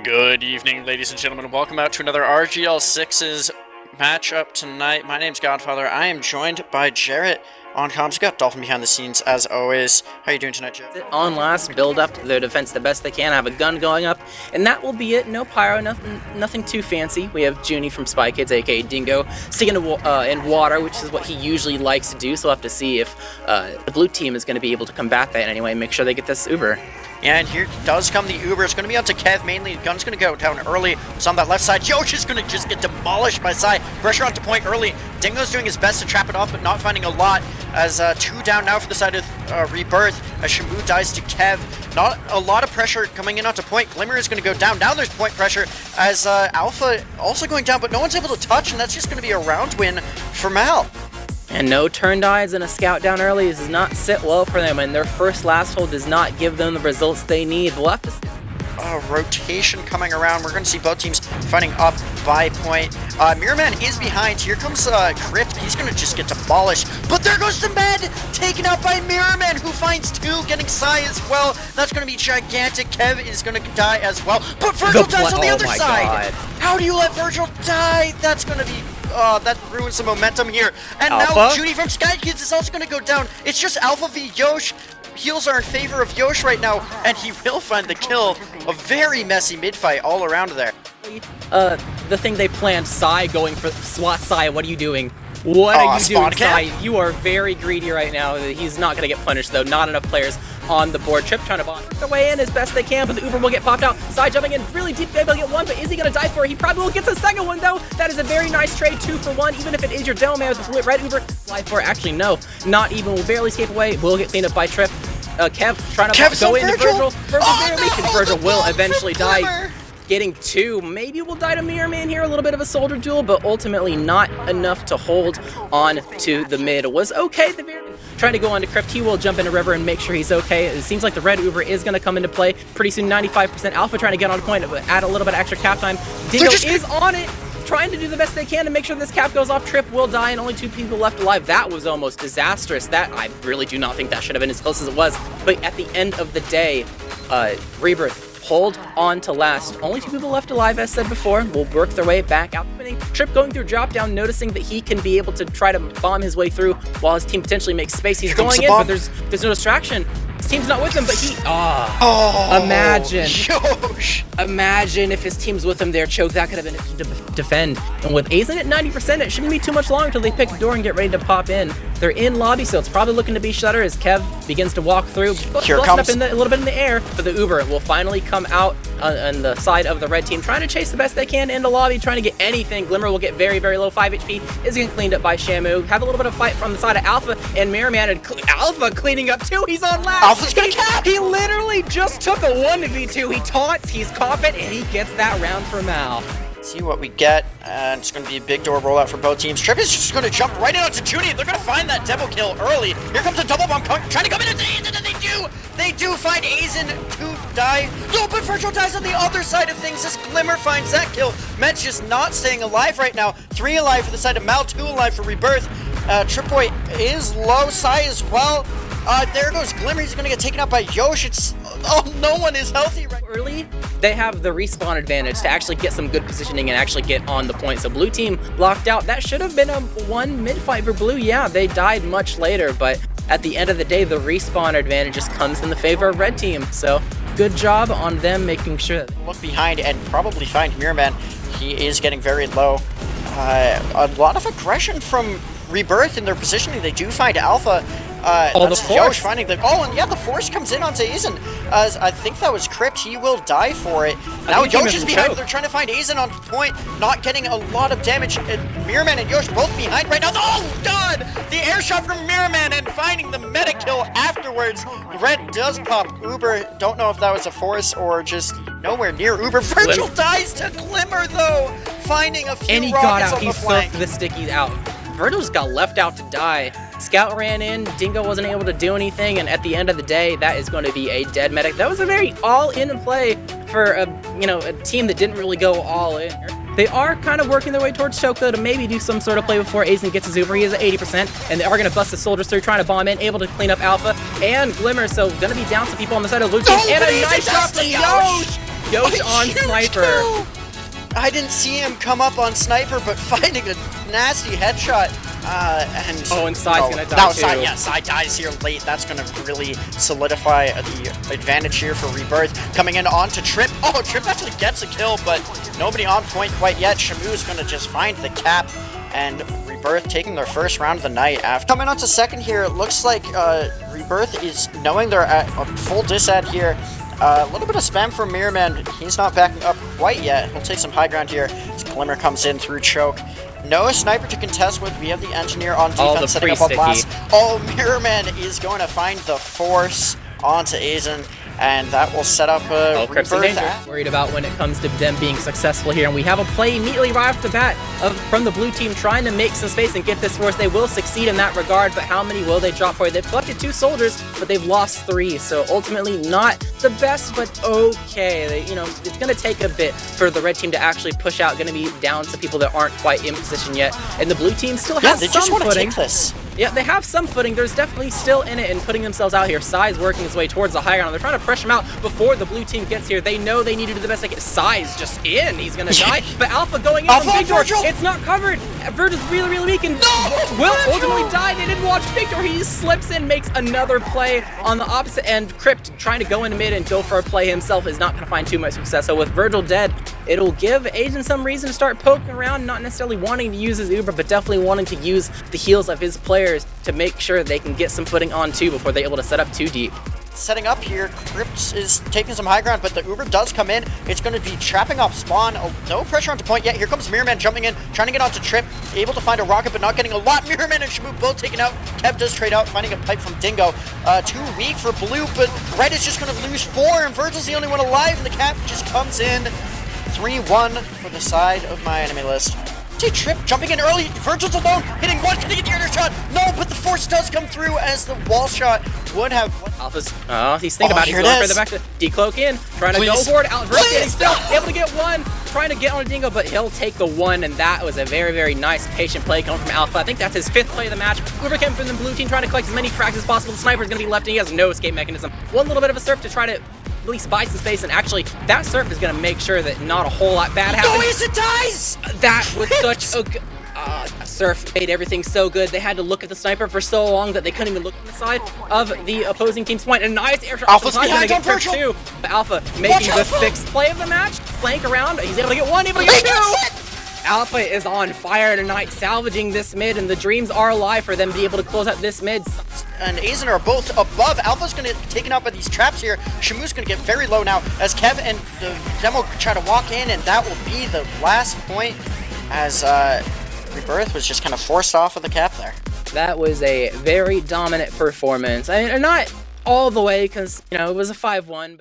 Good evening, ladies and gentlemen. Welcome out to another RGL6's matchup tonight. My name's Godfather. I am joined by Jarret on comms. We got Dolphin behind the scenes, as always. How are you doing tonight, Jarret? On last, build up their defense the best they can, have a gun going up, and that will be it. No pyro, nothing too fancy. We have Junie from Spy Kids, aka Dingo, sticking in water, which is what he usually likes to do, so we'll have to see if the blue team is going to be able to combat that anyway, make sure they get this Uber. Yeah, and here does come the Uber. It's going to be onto Kev mainly. The gun's going to go down early. It's on that left side. Yosh is going to just get demolished by Sai. Pressure onto point early. Dingo's doing his best to trap it off, but not finding a lot. As two down now for the side of Rebirth. As Shamu dies to Kev. Not a lot of pressure coming in onto point. Glimmer is going to go down. Now there's point pressure as Alpha also going down, but no one's able to touch, and that's just going to be a round win for Mal. And no turn dives and a scout down early does not sit well for them, and their first last hold does not give them the results they need. We'll have to see. Rotation coming around. We're going to see both teams fighting up by point. Mirrorman is behind. Here comes Crypt. He's going to just get demolished. But there goes the med! Taken out by Mirrorman, who finds two, getting Sai as well. That's going to be gigantic. Kev is going to die as well. But Virgil dies on the other side! How do you let Virgil die? That's going to be... that ruins some momentum here. And Alpha? Now Junie from Sky Kids is also going to go down. It's just Alpha v Yosh. Heals are in favor of Yosh right now, and he will find the kill. A very messy mid-fight all around there. The thing they planned, Sai going for SWAT. Sai, what are you doing? What are you doing, Sai? You are very greedy right now. He's not going to get punished, though. Not enough players on the board. Trip trying to bomb their way in as best they can, but the Uber will get popped out. Sai jumping in really deep, maybe he'll get one, but is he going to die for it? He probably will get the second one, though. That is a very nice trade, 2 for 1, even if it is your demo man with red Uber. Fly for it. Actually, no. Not even. Will barely escape away. Will get cleaned up by Trip. Kev trying to go into Virgil. Virgil will eventually die. Getting 2. Maybe we'll die to Mirror Man here, a little bit of a soldier duel, but ultimately not enough to hold on to the mid. Was okay. The Mirror Man trying to go on to Crypt. He will jump into River and make sure he's okay. It seems like the red Uber is going to come into play pretty soon. 95% Alpha trying to get on point, add a little bit of extra cap time. Dingo is on it, trying to do the best they can to make sure this cap goes off. Trip will die and only 2 people left alive. That was almost disastrous. That I really do not think that should have been as close as it was. But at the end of the day, Rebirth hold on to last. Only 2 people left alive, as said before, will work their way back out. Trip going through drop down, noticing that he can be able to try to bomb his way through while his team potentially makes space. He's going in, but there's no distraction. His team's not with him, but he... imagine. Yosh. Imagine if his team's with him there, Choke. That could have been a to defend. And with Azen at 90%, it shouldn't be too much longer until they pick a door and get ready to pop in. They're in lobby, so it's probably looking to be Shutter as Kev begins to walk through. Here comes up a little bit in the air, but the Uber will finally come out on the side of the red team, trying to chase the best they can into lobby, trying to get anything. Glimmer will get very, very low, 5 HP, is getting cleaned up by Shamu. Have a little bit of fight from the side of Alpha and Mirrorman, and Alpha cleaning up too. He's on last. Alpha's gonna cap. He literally just took a 1v2. He taunts, he's confident, and he gets that round for Mal. See what we get, and it's going to be a big door rollout for both teams. Trip is just going to jump right into Junie. They're going to find that double kill early. Here comes a double bomb trying to come into Azen, and they do find Azen to die. No, but Virgil dies on the other side of things as Glimmer finds that kill. Med's just not staying alive right now. 3 alive for the side of Mal, 2 alive for Rebirth. Tripboy is low, Sai as well. There goes Glimmer. He's going to get taken out by Yosh. No one is healthy right now. Early, they have the respawn advantage to actually get some good positioning and actually get on the point. So blue team locked out. That should have been a 1 mid-fight for blue. Yeah, they died much later, but at the end of the day, the respawn advantage just comes in the favor of red team. So good job on them making sure. Look behind and probably find Mirrorman. He is getting very low. A lot of aggression from Rebirth in their positioning. They do find Alpha. The force finding the and yeah, the force comes in onto Azen. As I think that was Crypt. He will die for it. Now Yosh is behind. They're trying to find Azen on point, not getting a lot of damage. Mirrorman and Yosh both behind right now. Oh God! The air shot from Mirrorman and finding the meta kill afterwards. Red does pop Uber. Don't know if that was a force or just nowhere near Uber. Virgil dies to Glimmer though, finding a few and he got rockets out. on He the flank. surfed the sticky out. Virgil just got left out to die. Scout ran in, Dingo wasn't able to do anything, and at the end of the day, that is going to be a dead medic. That was a very all-in play for a team that didn't really go all in. They are kind of working their way towards Choke, though, to maybe do some sort of play before Azen gets his Uber. He is at 80%, and they are going to bust the soldiers through, trying to bomb in, able to clean up Alpha and Glimmer, so going to be down some people on the side of the blue team, and a nice shot from Yosh! Yosh on Sniper. Kill. I didn't see him come up on Sniper, but finding a nasty headshot. And Sai's gonna die that was too. Sai, yeah, Sai dies here late. That's gonna really solidify the advantage here for Rebirth. Coming in onto Trip. Oh, Trip actually gets a kill, but nobody on point quite yet. Shamu's gonna just find the cap, and Rebirth taking their first round of the night. After coming on to second here, it looks like Rebirth is knowing they're at a full disad here. A little bit of spam from Mirrorman. He's not backing up quite yet. He'll take some high ground here as Glimmer comes in through choke. No sniper to contest with. We have the engineer on defense setting up a blast. Oh, Mirrorman is going to find the force onto Aizen, and that will set up a Rebirth. Worried about when it comes to them being successful here, and we have a play immediately right off the bat from the blue team trying to make some space and get this force. They will succeed in that regard, but how many will they drop for? They've collected 2 soldiers, but they've lost 3, so ultimately not the best, but okay. It's going to take a bit for the red team to actually push out. Going to be down to people that aren't quite in position yet, and the blue team still has some footing. Yeah, they have some footing. There's definitely still in it and putting themselves out here. Sai's working his way towards the high ground. They're trying to pressure him out before the blue team gets here. They know they need to do the best they can. Sai's just in. He's going to die. But Alpha going in from Big Door. It's not covered. Virgil's really, really weak and will ultimately die. They didn't watch Big Door. He slips in, makes another play on the opposite end. Crypt trying to go into mid and go for a play himself is not going to find too much success. So with Virgil dead, it'll give Aizen some reason to start poking around, not necessarily wanting to use his Uber, but definitely wanting to use the heals of his players to make sure they can get some footing on 2 before they're able to set up too deep. Setting up here, Crypt is taking some high ground, but the Uber does come in. It's going to be trapping off spawn. Oh, no pressure onto point yet. Here comes Mirrorman jumping in, trying to get onto Trip. Able to find a rocket, but not getting a lot. Mirrorman and Shamu both taken out. Kev does trade out, finding a pipe from Dingo. Too weak for Blue, but Red is just going to lose 4, and Virgil's the only one alive, and the cap just comes in. 3-1 for the side of MyAnimeList. Trip jumping in early. Virgil's alone, hitting 1, can he get the other shot? No, but the force does come through as the wall shot would have. Alpha's, he's thinking about it. He's going further back to decloak in, trying to go for it. Virgil getting still, able to get 1, trying to get on a Dingo, but he'll take the 1, and that was a very, very nice patient play coming from Alpha. I think that's his 5th play of the match. Uber came from the blue team trying to collect as many frags as possible. The sniper's going to be left, and he has no escape mechanism. One little bit of a surf to try to at least buy some space, and actually that surf is going to make sure that not a whole lot bad happens. No, it dies! That was such a good... Surf made everything so good. They had to look at the sniper for so long that they couldn't even look on the side of the opposing team's point. And nice air shot. Alpha's behind on Virgil too. But Alpha making the 6th play of the match. Flank around. He's able to get 1, able to get 2. Alpha is on fire tonight, salvaging this mid, and the dreams are alive for them to be able to close out this mid. And Aizen are both above. Alpha's going to get taken out by these traps here. Shamu's going to get very low now as Kev and the demo try to walk in, and that will be the last point as Rebirth was just kind of forced off of the cap there. That was a very dominant performance. I mean, not all the way, because, it was a 5-1, but